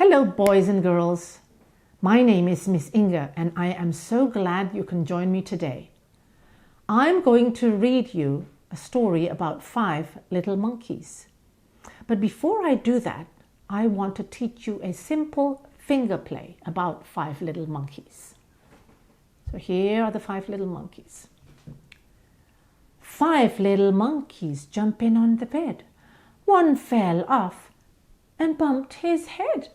Hello, boys and girls. My name is Miss Inge, and I am so glad you can join me today. I'm going to read you a story about 5 little monkeys. But before I do that, I want to teach you a simple finger play about 5 little monkeys. So here are the 5 little monkeys. 5 little monkeys jumping on the bed. One fell off and bumped his head.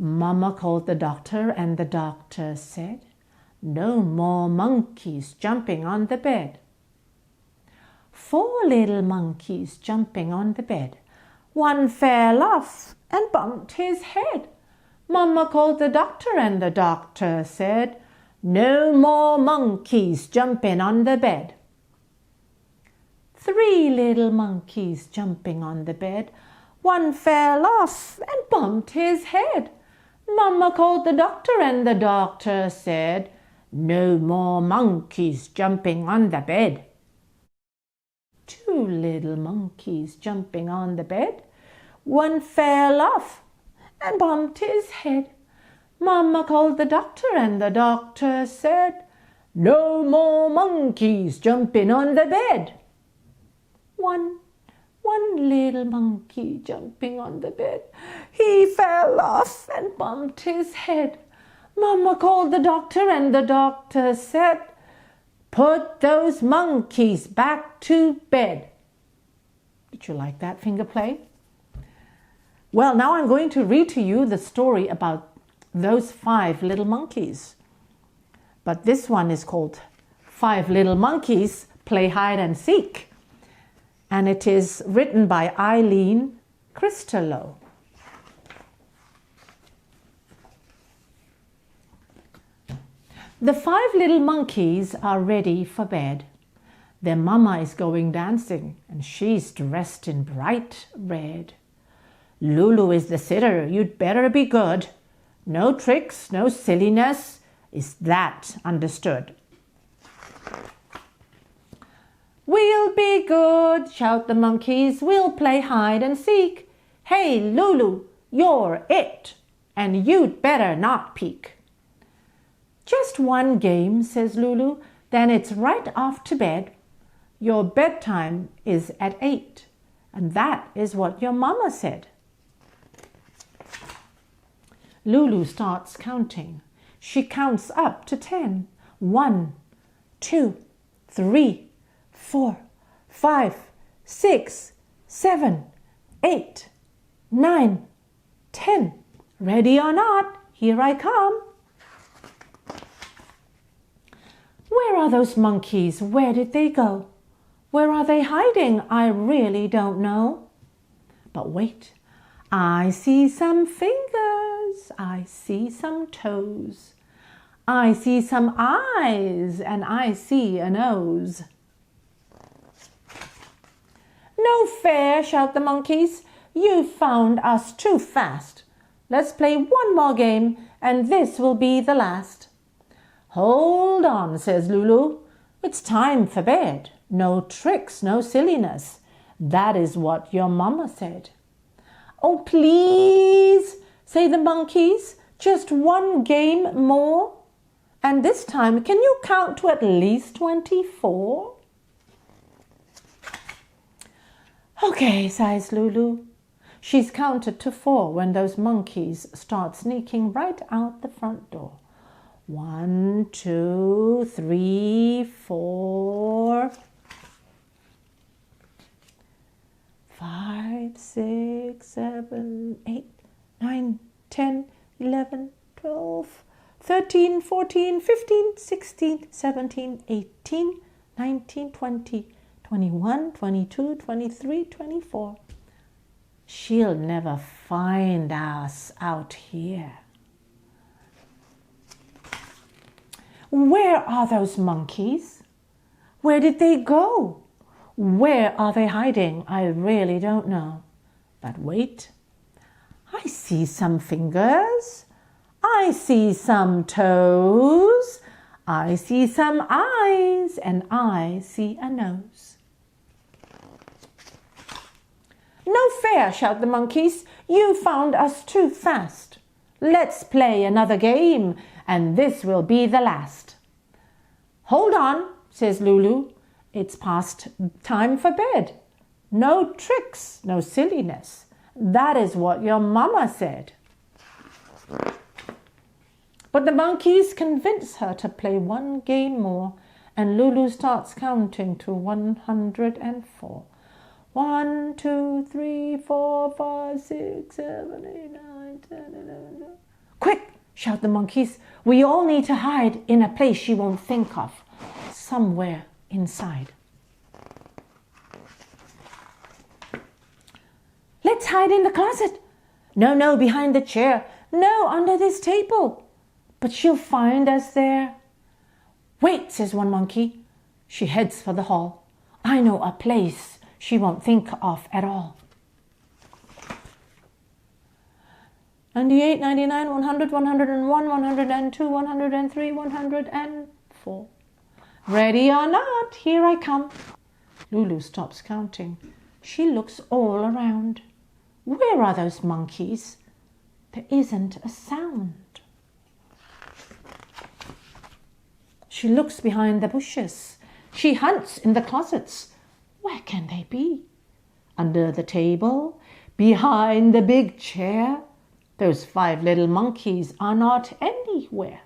Mama called the doctor, and the doctor said, "No more monkeys jumping on the bed." 4 little monkeys jumping on the bed. One fell off and bumped his head. Mama called the doctor, and the doctor said, "No more monkeys jumping on the bed." 3 little monkeys jumping on the bed. One fell off and bumped his head. Mama called the doctor, and the doctor said, "No more monkeys jumping on the bed." 2 little monkeys jumping on the bed. One fell off and bumped his head. Mama called the doctor, and the doctor said, "No more monkeys jumping on the bed." One little monkey jumping on the bed. He fell off and bumped his head. Mama called the doctor, and the doctor said, "Put those monkeys back to bed." Did you like that finger play? Well, now I'm going to read to you the story about those 5 little monkeys. But this one is called 5 Little Monkeys Play Hide and Seek. And it is written by Eileen Cristello. The 5 little monkeys are ready for bed. Their mama is going dancing, and she's dressed in bright red. Lulu is the sitter. You'd better be good. No tricks, no silliness. Is that understood? "We'll be good," shout the monkeys. "We'll play hide and seek. Hey, Lulu, you're it, and you'd better not peek." "Just one game," says Lulu, "then it's right off to bed. Your bedtime is at 8, and that is what your mama said." Lulu starts counting. She counts up to 10. 1, 2, 3, 4, 5, 6, 7, 8, 9, 10. Ready or not, here I come. Where are those monkeys? Where did they go? Where are they hiding? I really don't know. But wait, I see some fingers. I see some toes. I see some eyes, and I see a nose. "No fair," shout the monkeys. "You found us too fast. Let's play one more game, and this will be the last." "Hold on," says Lulu. "It's time for bed. No tricks, no silliness. That is what your mama said." "Oh, please," say the monkeys. "Just one game more. And this time, can you count to at least 24? "Okay," sighs Lulu. She's counted to 4 when those monkeys start sneaking right out the front door. 1, 2, 3, 4, 5, 6, 7, 8, 9, 10, 11, 12, 13, 14, 15, 16, 17, 18, 19, 20, 21, 22, 23, 24. She'll never find us out here. Where are those monkeys? Where did they go? Where are they hiding? I really don't know. But wait, I see some fingers. I see some toes. I see some eyes, and I see a nose. "No fair," shout the monkeys. "You found us too fast. Let's play another game, and this will be the last. Hold on, says Lulu. It's past time for bed. No tricks, no silliness. That is what your mama said. But the monkeys convince her to play one game more, and Lulu starts counting to 104. 1, 2, 3, 4, 5, 6, 7, 8, 9, 10, 11, 12. Quick, shout the monkeys. We all need to hide in a place she won't think of, somewhere inside. Let's hide in the closet. No, behind the chair. No, under this table. But she'll find us there. Wait, says one monkey. She heads for the hall. I know a place she won't think of at all. 98, 99, 100, 101, 102, 103, 104. Ready or not, here I come. Lulu stops counting. She looks all around. Where are those monkeys? There isn't a sound. She looks behind the bushes. She hunts in the closets. Where can they be? Under the table? Behind the big chair? Those 5 little monkeys are not anywhere.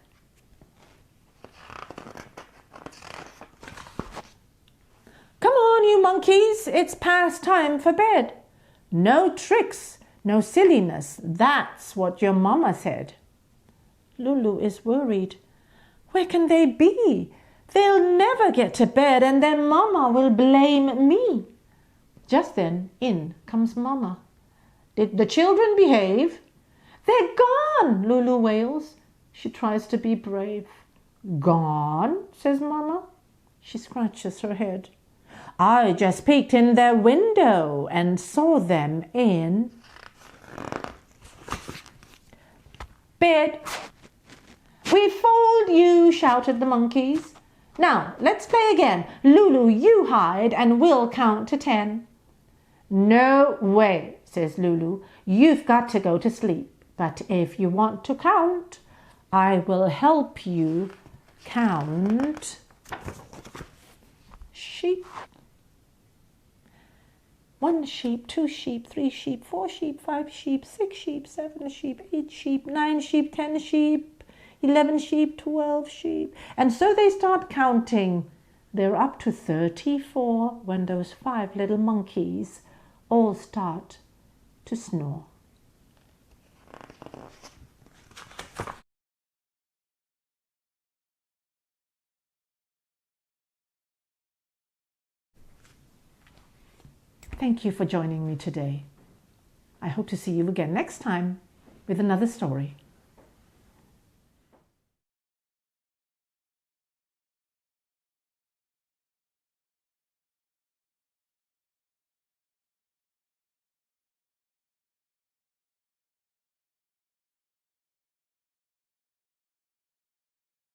Come on, you monkeys, it's past time for bed. No tricks, no silliness, that's what your mama said. Lulu is worried. Where can they be? They'll never get to bed and then Mama will blame me. Just then, in comes Mama. Did the children behave? They're gone, Lulu wails. She tries to be brave. Gone, says Mama. She scratches her head. I just peeked in their window and saw them in bed. We fooled you, shouted the monkeys. Now, let's play again. Lulu, you hide and we'll count to 10. No way, says Lulu. You've got to go to sleep. But if you want to count, I will help you count sheep. 1 sheep, 2 sheep, 3 sheep, 4 sheep, 5 sheep, 6 sheep, 7 sheep, 8 sheep, 9 sheep, 10 sheep, 11 sheep, 12 sheep. And so they start counting. They're up to 34 when those 5 little monkeys all start to snore. Thank you for joining me today. I hope to see you again next time with another story.